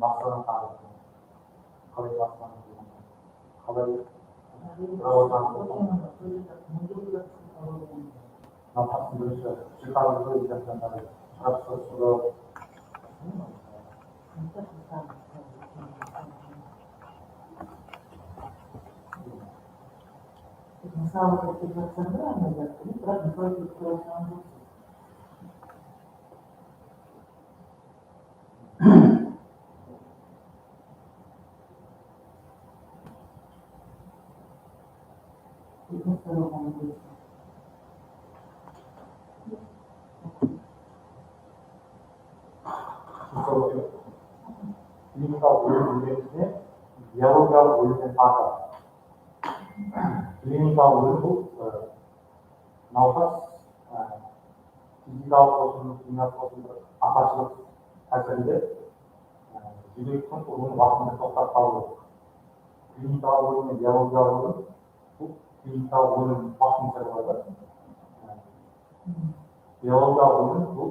Masalah kalau kalau perawatan nafas Indonesia sekarang itu tidak ada harus sudah masalah kecerdasan ini berat di клиника өлімдерінде биологиялық өлімнен тағы клиникалық өлім бұл науқас физикалық болсын химиялық болсын бір апатшылық әсерінде жүректің ұруын уақытында тоқтатып қалу. Клиникалық өлім мен биологиялық өлім бұл клиникалық өлім уақытында болады. Биологиялық өлім бұл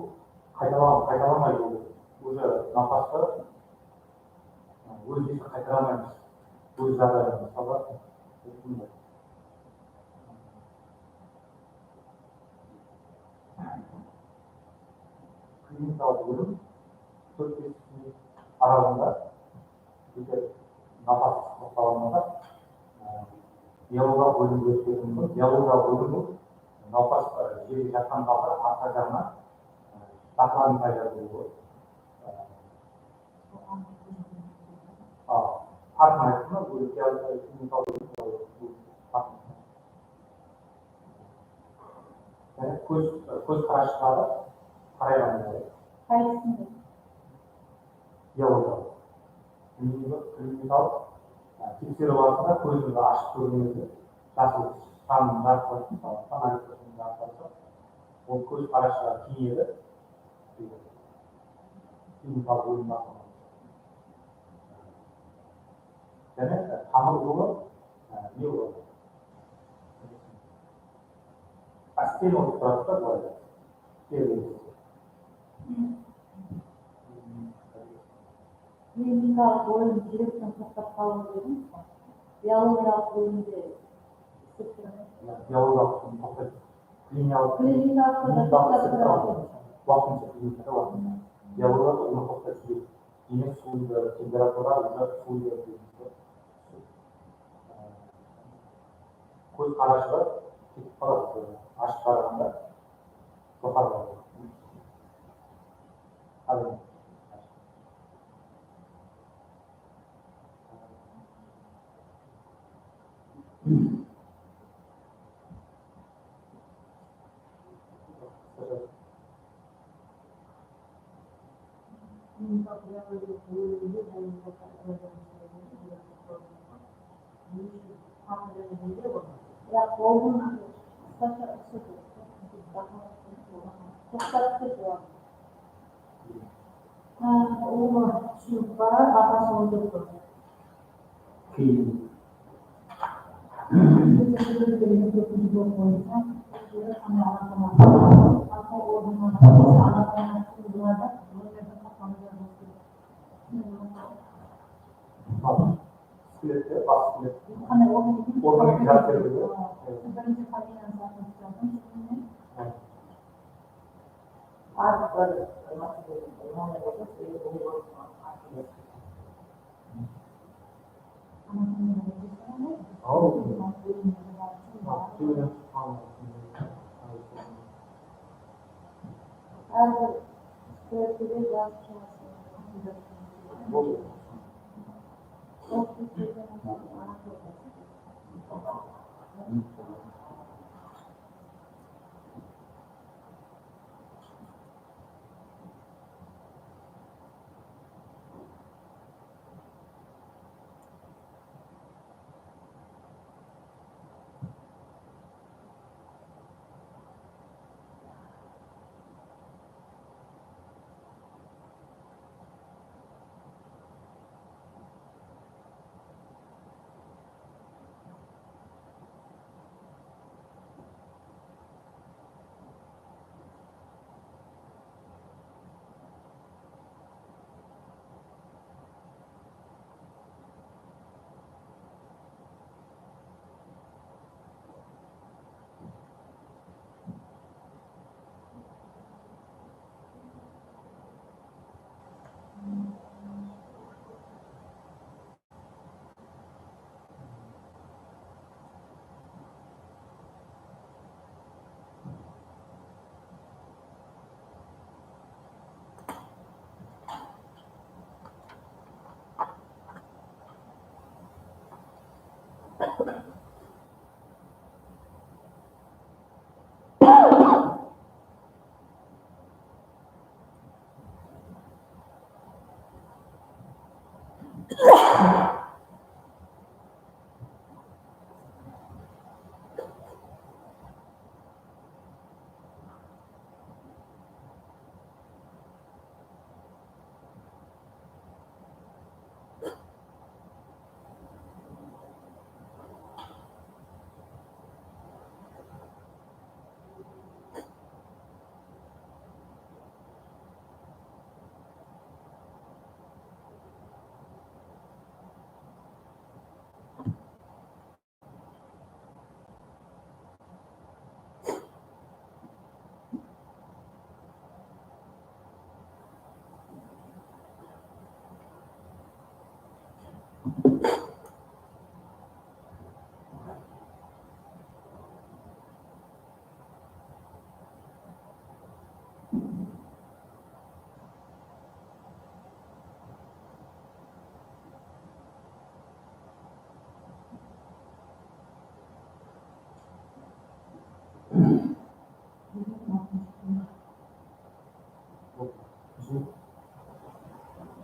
қайталамай болды. Уже науқасты өз бетін қайтарамаймыз. Өз жағдайын мысалға клиникалық өлім 4-5 минут аралығында егер науқас тоқталғанда биологиялық өлімге өтетін бұл. Биологиялық өлім бұл науқас жерге жатқан қалда арқа жағына тақырған пайда болуы. Артын айтқанда бұл клиникалық өлім көз қарашықтағы қарайған болады. Қайсында? Биологиялық. Клиникалық тексеру барысында көзіңді ашып көргенде жасыл шамның жарқылы мысалы аналитикасының жарқылы ол көз қарашығы кеңейеді. Клиникалық өлім басылады. Және тамыр жолы не болады? Астен болып тұрады да былай. Клиникалық өлім жүректен тоқтап қалу дедіңіз ба? Биологиялық өлімде істеп тұрмыз. Биологиялық өлім тоқтайды. Клиникалық уақытынша клиникада уақытында. Биологиялық өлім тоқтайды. Демек суды температура уже суды көз қарашығы кетіп қалады. Ашып қарағанда тоқтап қалады. Бірақ оның тоқтатып кетуі. Оны түсініп бар, ағасы отырып тұр. Скелетте, бас скелетте. Органик заттар бірінші бар. қабинаны сатып Art var.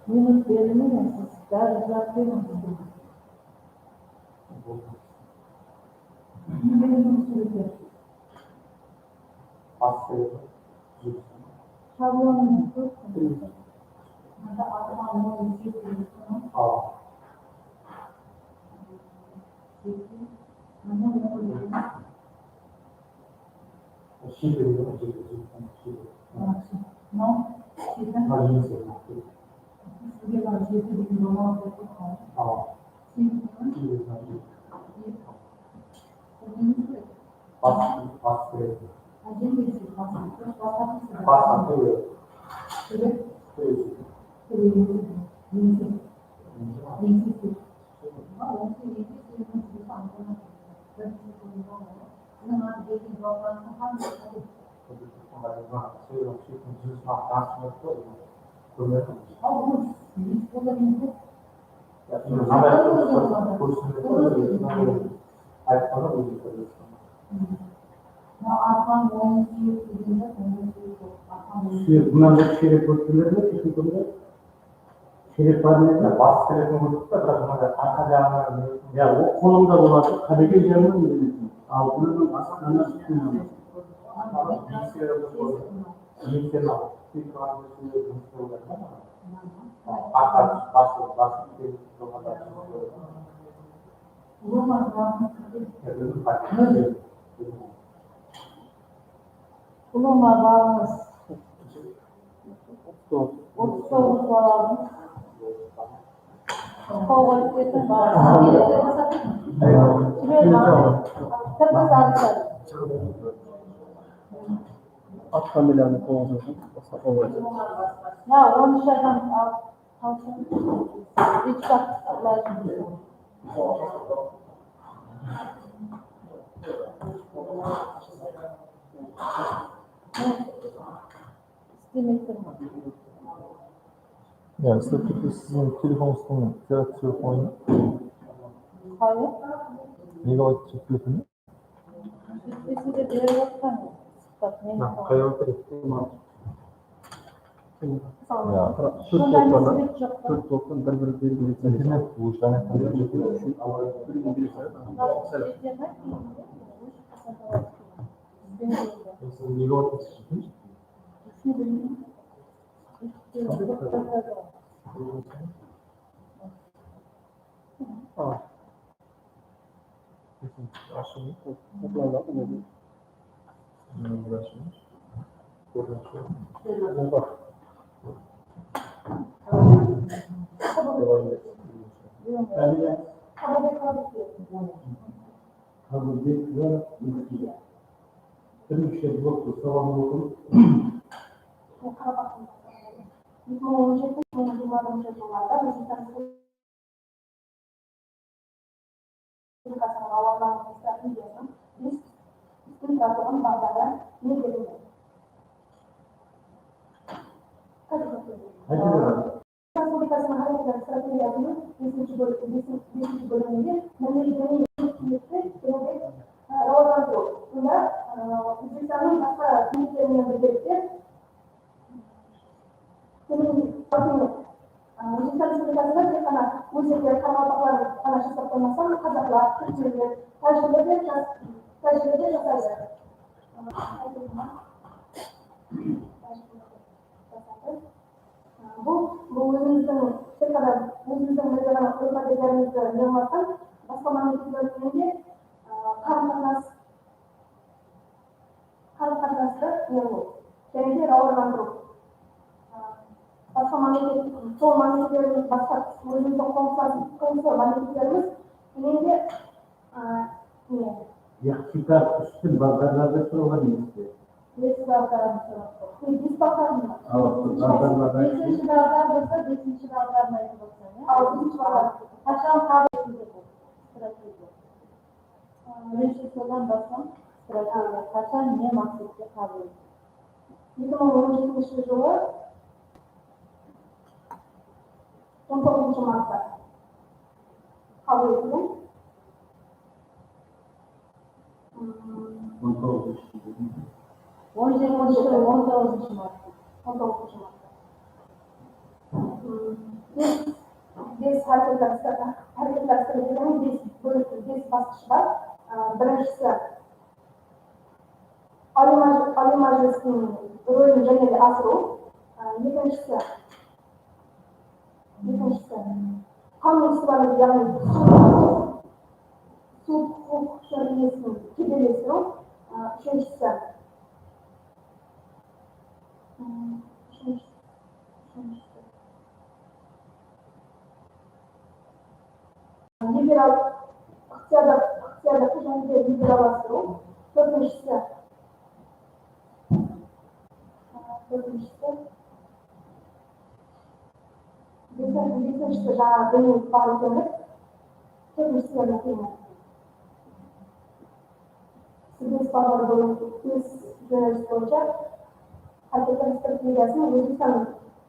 Minut verilmez. Sizler uzak verilmez. Benim sürücü. Aslında Şablonun tutun. Burada armağanın yüzü Aa, Şile diyorum, Şile. No, sizden Marine sevdim. bir var, bir roman var. Tamam. Sizden Şile, Aslında acemisi, Pasta, evet. evet, Evet. Bunlar şeref portföyleri ne şekilde? Şeref haline Bas telefonu da bırakmadı. Arkadan ya o kolumda bulaşık kadege üzerinden mi demek? Altının aslında çıkmıyor. bilgisayarın bir kardeşini yapıyorlar ama bas Bulunma bağımız. O soğuk bağımız. Kovalıkların bağımız. Tepe sarkılar. At kameranı kovalasın. Ya onu dışarıdan al. Hiç lazım. Yani statüde sizin telefonunuzun fiyat telefonu Hayır. megabayt çekiyorsunuz. Biz de bir yoktan. Bak ne Kayalık Ya Türk toplam bir internet bu işlerine kadar megabayt çekiyorsunuz. Aşağı bir şey yoktu. Sabahın okulu. қызметте және лауазымды. Бұнда Өзбекстанның басқа мемлекеттермен бірге Өзбекстан Республикасында тек қана өзбектер, қарақалпақтар ғана жасап қоймастан, қазақтар, түркмендер, тәжіктер де жасайды. Бұл өзіміздің тек қана өзіміздің ғана қоймадегенімізді нормасын басқа мемлекеттермен де қарым-қатынасты нығайту және де рауандандыру. Басқа сол мемлекеттеріміз, басқа өзіміздің қоңсы мемлекеттеріміз менде Yaxshikar üstün bazarlarda so'rgan emasdi. Бес балдарым сұрапты. бес балдарым бар. Бесінші балдар болса, бесінші балдарын айтып отырсаң, Ал бесінші балдар. қашан қабыл етілді бұл стратегия? Бірінші содан бастап стратегия қашан не мақсатқа қабыл етілді? 2017 жылы 19 мартта қабыл етілген. 19 мартта. Бес әрекеттер стратегияның бес басқышы бар. Біріншісі Али Мәжілістің рөлін және де асыру. Екіншісі қанун сыбайлы, яғни суд құқық жүйесін кедейлестіру. Үшіншісі либерал ықтиярдатты және де либералдастыру. Төртіншісі бесіншісі жаңа діни барлық. Төртіншісі мәдениет. Бес балдар бес жөнеліс бойынша әрекеттер стратегиясын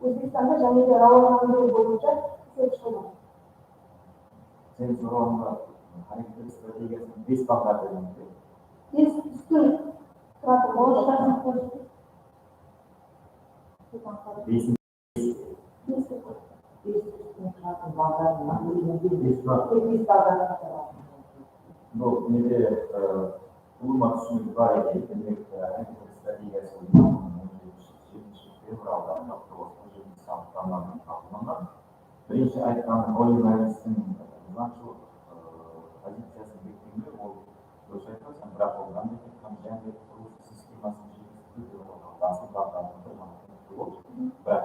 Өзбекстанда және де рауандандыру бойынша іске қосылды. Sen sorumlu hareket stratejisinin bes bağlarının Бес үстін тұратын Орысшасын қойшы. besin bu nedir bulmak için var idi. Demek hareket stratejisi fevralda birinchi aytgan Oliy Majlisning nazoratchi pozitsiyasi bekitganda u o'sha aytgan biroq o'g'landik ham jamiyat qurilish sistemasini biroq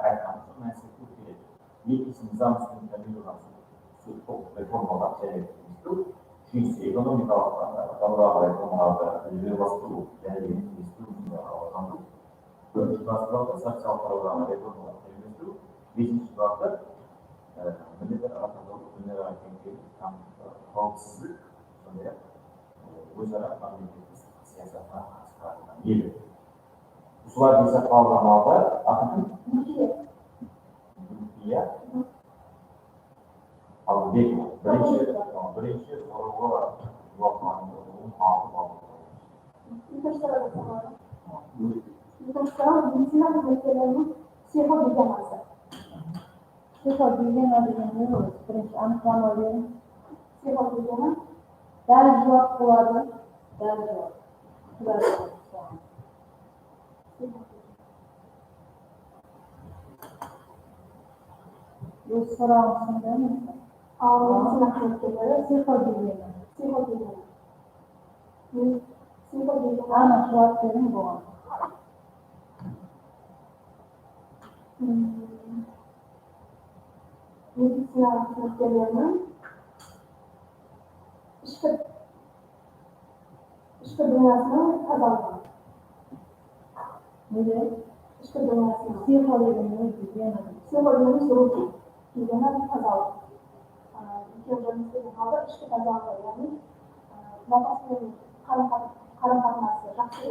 aytgan narsa kerak. Ikkinchisi nizom ustidan reformalar kerak. Uchinchisi ekonomikалық reformalarni ilgari және инвестициялар. Төртінші бағыты социалдық программа реформаларды үйлестіру. Бесінші бағыты міндеттер арасындағы өнер қауіпсіздік, сондай-ақ өзара мемлекеттік саясатына қатысқан ел. Осылар жасақталған алда ал бірінші соруға екінші медицина қызметкерлерінің психогигиенасы. Психогигиена деген не ол? Бірінші анықтама беріңіз. Психогигиена Дәл жауап болады. Дәл жауап. Өз сұрағым сондай ма? ал медицина қызметкерлері Психогигиена. психогигиена Анық жауап берің бұған. медицина қызметкерлерінің ішкі дүниесінің тазалығы. Неде? ішкі дүниесінің Психогигиена. психологияның рухи гигиена тазалық. Екеуі жұмыстың қалды ішкі тазалығы, яғни науқаспен қарым-қатынасы жақсы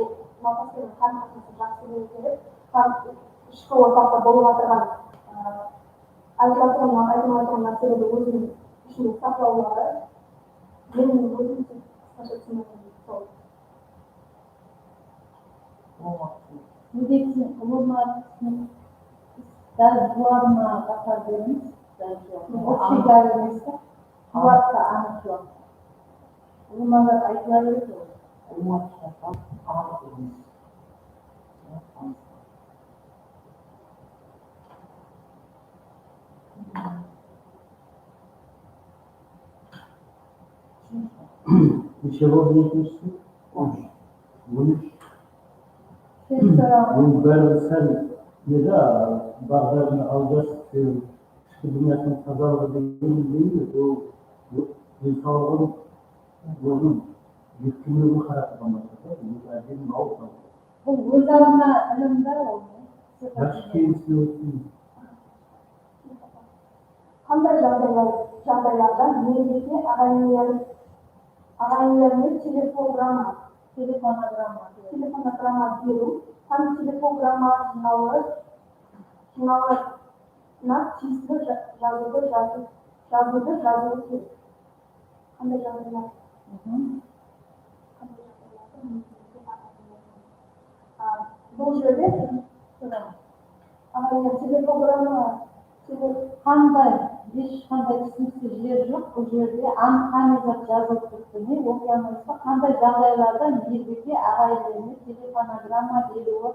болу керек. Ішкі ортақта болып отырған айтылмай тұрған нәрселерді өзінің ішінде сақтаулары, менің өзім 하셨으면 좋겠어요. Ödeksin, olumlu dari duvarına bakardınız. O şeylerinizi duvarda anlatıyor. Olumlu ayıkları yok. Olmazsa ağırlığımız. Bir şey olmayacakmışsın. Bunu bu böyle sen ne de bağlarını alacağız. İşte dünyanın kazaları değil mi? Bu insanların bunun yükümlülüğü karakterine bu verdiğin avuklar. Bu uzanma ölümde olmuyor. Başka kimse yok. Qanday жағдайларда мемлекетке ағайындармен телефонограмма беру һәм телефонограмма жинауларына тиісті жазуды керек. Қандай жағдайлар? Бұл жерде ағайындар телефонограмма Qanday, ешқандай түсініксіз жер жоқ. Бұл жерде анық жазылып тұрды. Оқығанымызда қандай жағдайларда мейірбике ағайындармен телефонограмма беруі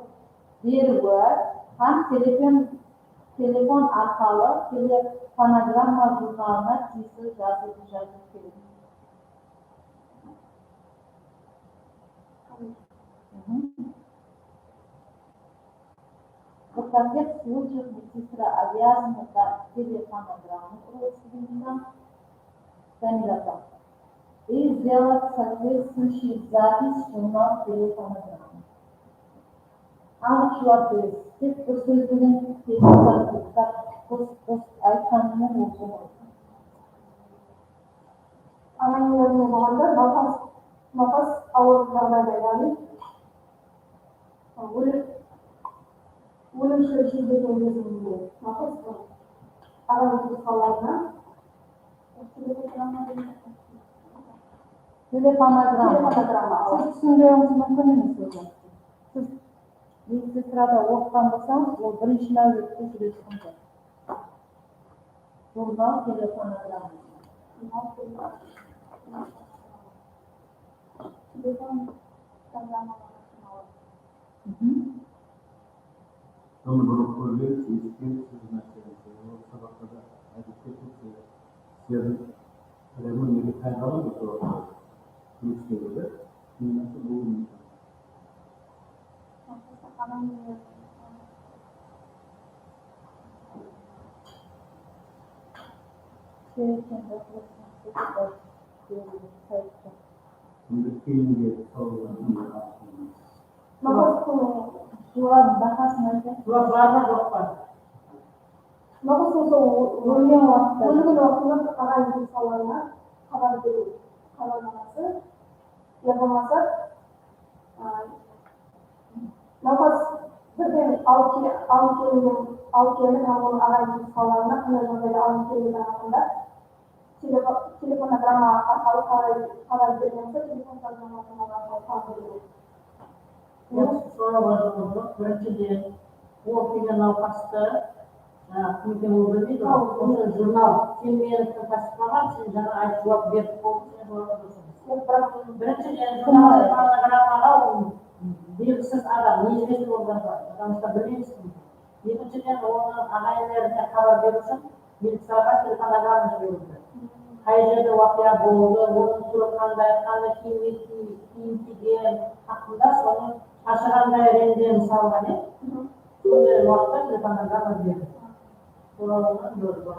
һәм телефон арқылы телефонограмма журналына тиісті жазу керек. В таких случаях медсестра обязана дать телефонограмму родственникам кандидатам и сделать соответствующий запись в журнал телефонограммы. Анықталды. Тек бір сөздеген айтқанымен осы ғой. ағайындармен болғанда науқас ауыр жағдайда, яғни өлімші жердегі кезінде науқас ағайын туысқандарына Телефонограмма. Siz түсінбеуіңіз мүмкін емес өзіңіз. Siz медсестрада оқыған болсаңыз, ол бірінші нәубетте жүресіңіз. Журнал телефонограмма. Ama bunu koruyor, ilişkin meselesi. O sabahta da hadiste yazın önemli bir kaynağı mı sorulur? Ilişkileri nasıl bulunmuş? Şimdi kıyımda sorulan Jual bahasını науқас болса өлген уақытында ағайын туысқандарына хабар беру хабарламасы, я болмаса науқас бірден алып келген оның ағайын туысқандарына қандай жағдайда алып келгені хақында телефонограмма арқылы хабар берген болса телефонограммасын хабар беру. Біріншіден, ол келген науқасты кім екен ол білмейді, осы журнал, сен менікі тасымаған, сен жаңа айтып жауап беріп болдың. Біріншіден, журналограммаға ол белгісіз адам, неизвестный болған бар, потому что білмейсің. Екіншіден, оның ағайындарына хабар беру үшін милицияға телефонограмма жіберілді. Қай жерде уақия болды, оның түрі қандай киім киген хақында соның ашығандай ренде мысалға не? Сондай уақытта телефонограмма берді. Туралынан көрді бар.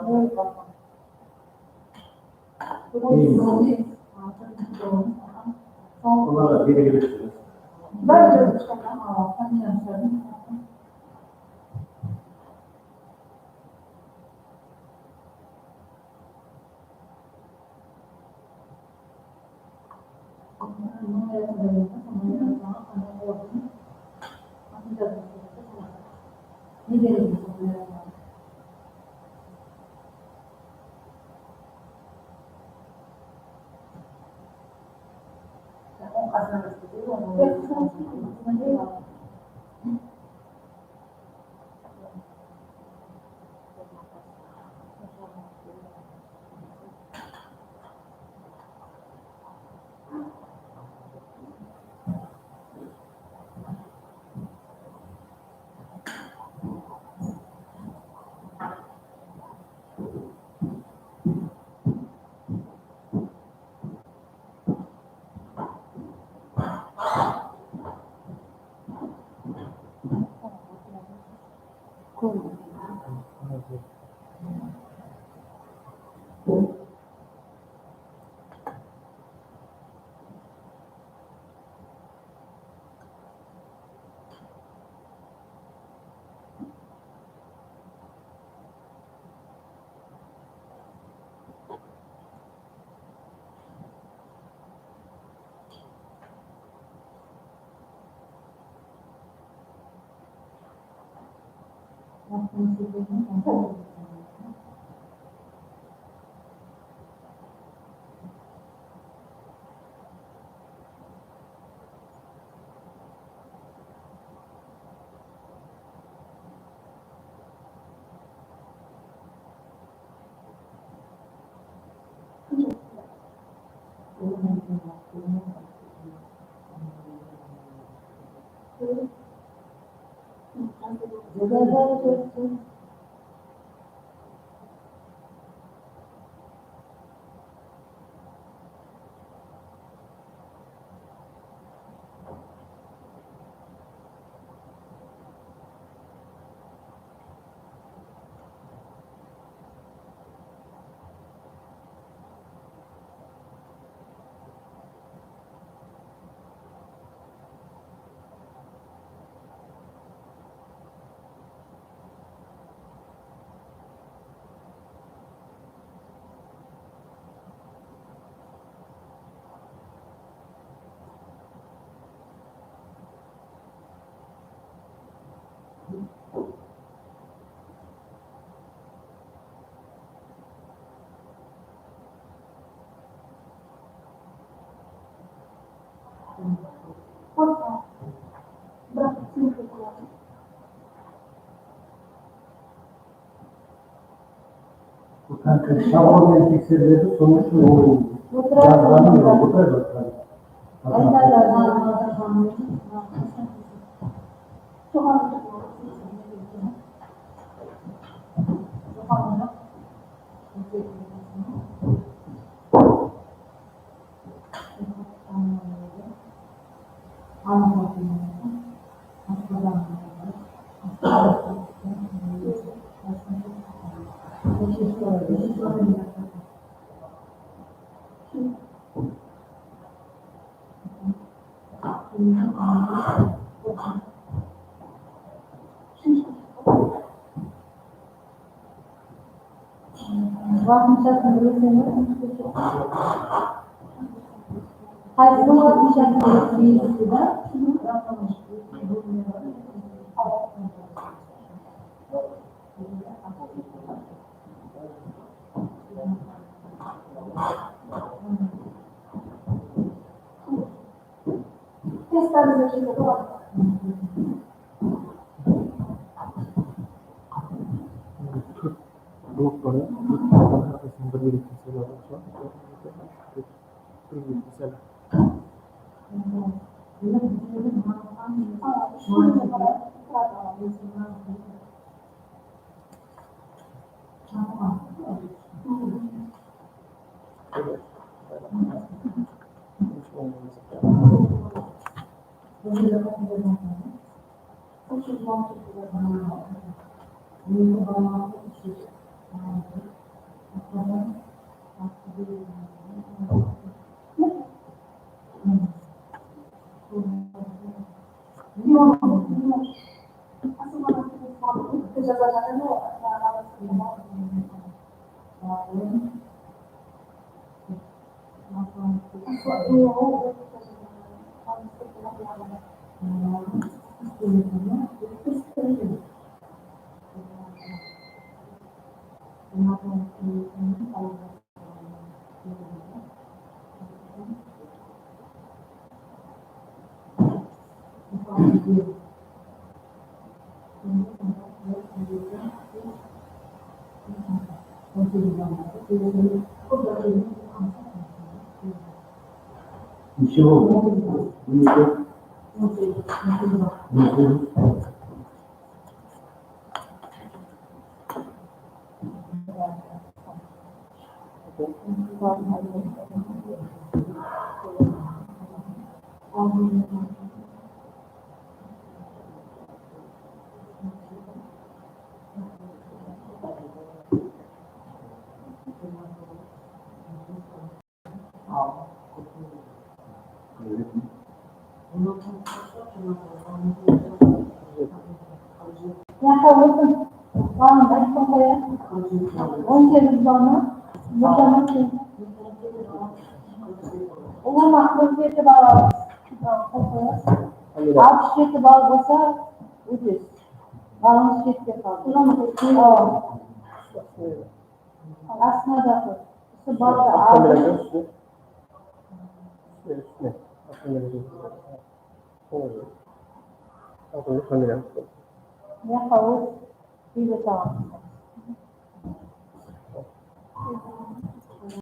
onlara biri görüşürüz. Kanka şablon tekstürleri sonuç ne olur? Yazılanıyor, bu kadar bakalım. Dua para arkasını birlikte selamlar. Birlikte selam. Ничего. Ничего. Ничего. Yaha olsun. Bana da koyar. 18 bana. Buradan şey. Ona mahkumiyeti bağlı. Koyar. 67 bağlı olsa ucuz. 67 kaldı. Aslında da şu bağlı aldı. Üstüne. Aslında bir Yaha olsun. Bir de tamam.